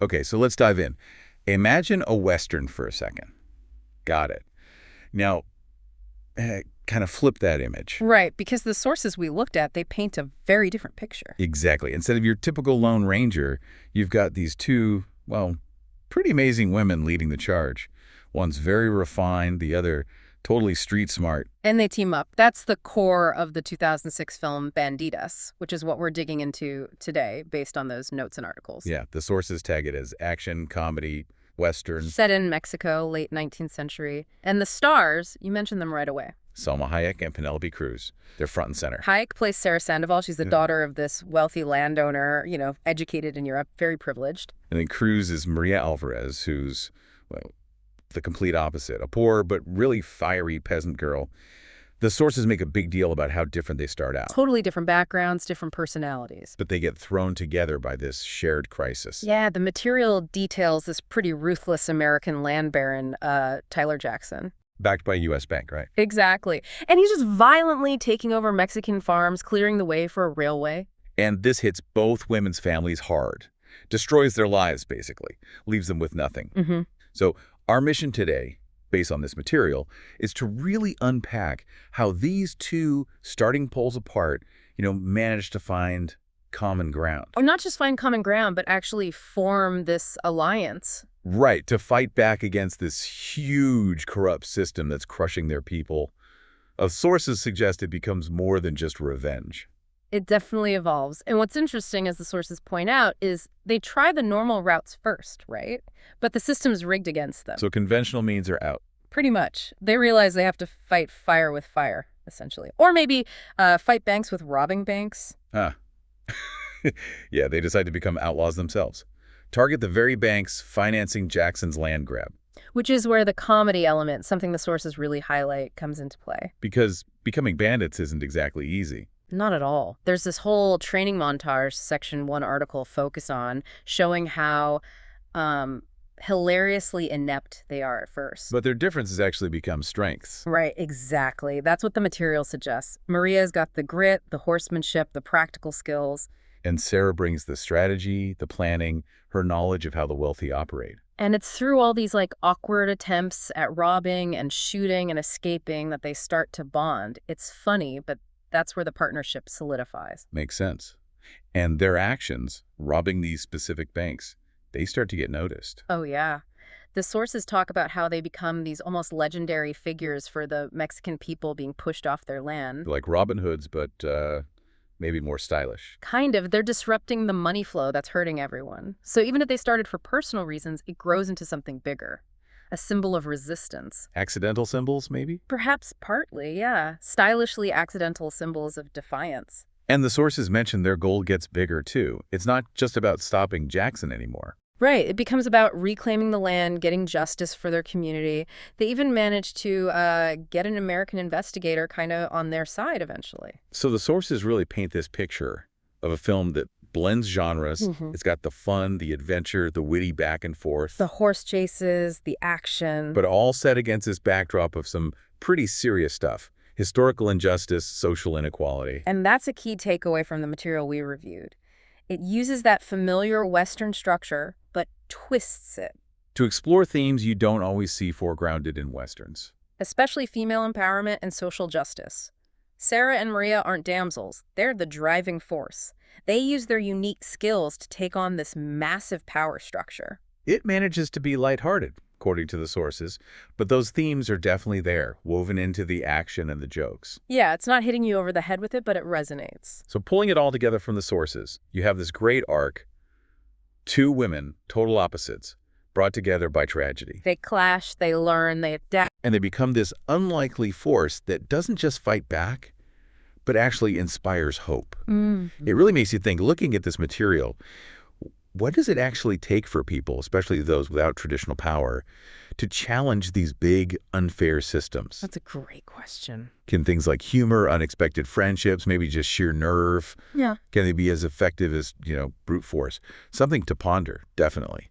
Okay, so let's dive in. Imagine a Western for a second. Got it. Now, kind of flip that image. Right, because the sources we looked at, they paint a very different picture. Exactly. Instead of your typical Lone Ranger, you've got these two, well, pretty amazing women leading the charge. One's very refined, the other totally street smart. And they team up. That's the core of the 2006 film Bandidas, which is what we're digging into today based on those notes and articles. Yeah, the sources tag it as action, comedy, Western. Set in Mexico, late 19th century. And the stars, you mentioned them right away. Salma Hayek and Penelope Cruz. They're front and center. Hayek plays Sara Sandoval. She's the daughter of this wealthy landowner, educated in Europe, very privileged. And then Cruz is María Álvarez, who's, well, the complete opposite. A poor but really fiery peasant girl. The sources make a big deal about how different they start out. Totally different backgrounds, different personalities. But they get thrown together by this shared crisis. Yeah, the material details this pretty ruthless American land baron, Tyler Jackson. Backed by a U.S. bank, right? Exactly. And he's just violently taking over Mexican farms, clearing the way for a railway. And this hits both women's families hard. Destroys their lives, basically. Leaves them with nothing. Mm-hmm. So our mission today, based on this material, is to really unpack how these two starting poles apart, manage to find common ground. Or not just find common ground, but actually form this alliance. Right, to fight back against this huge corrupt system that's crushing their people. Sources suggest it becomes more than just revenge. It definitely evolves. And what's interesting, as the sources point out, is they try the normal routes first, right? But the system's rigged against them. So conventional means are out. Pretty much. They realize they have to fight fire with fire, essentially. Or maybe fight banks with robbing banks. Ah. Yeah, they decide to become outlaws themselves. Target the very banks financing Jackson's land grab. Which is where the comedy element, something the sources really highlight, comes into play. Because becoming bandits isn't exactly easy. Not at all. There's this whole training montage Section 1 article focus on, showing how hilariously inept they are at first. But their differences actually become strengths. Right, exactly. That's what the material suggests. Maria's got the grit, the horsemanship, the practical skills. And Sara brings the strategy, the planning, her knowledge of how the wealthy operate. And it's through all these awkward attempts at robbing and shooting and escaping that they start to bond. It's funny, but that's where the partnership solidifies. Makes sense. And their actions, robbing these specific banks, they start to get noticed. Oh, yeah. The sources talk about how they become these almost legendary figures for the Mexican people being pushed off their land. Like Robin Hoods, but maybe more stylish. Kind of. They're disrupting the money flow that's hurting everyone. So even if they started for personal reasons, it grows into something bigger. A symbol of resistance. Accidental symbols, maybe? Perhaps partly, yeah. Stylishly accidental symbols of defiance. And the sources mention their goal gets bigger, too. It's not just about stopping Jackson anymore. Right. It becomes about reclaiming the land, getting justice for their community. They even managed to get an American investigator kind of on their side eventually. So the sources really paint this picture of a film that blends genres. Mm-hmm. It's got the fun, the adventure, the witty back and forth. The horse chases, the action. But all set against this backdrop of some pretty serious stuff. Historical injustice, social inequality. And that's a key takeaway from the material we reviewed. It uses that familiar Western structure, but twists it. To explore themes you don't always see foregrounded in Westerns. Especially female empowerment and social justice. Sara and Maria aren't damsels. They're the driving force. They use their unique skills to take on this massive power structure. It manages to be lighthearted, according to the sources, but those themes are definitely there, woven into the action and the jokes. Yeah, it's not hitting you over the head with it, but it resonates. So pulling it all together from the sources, you have this great arc, two women, total opposites, brought together by tragedy. They clash, they learn, they adapt. And they become this unlikely force that doesn't just fight back, but actually inspires hope. Mm-hmm. It really makes you think, looking at this material, what does it actually take for people, especially those without traditional power, to challenge these big, unfair systems? That's a great question. Can things like humor, unexpected friendships, maybe just sheer nerve, Yeah. can they be as effective as, brute force? Something to ponder, definitely.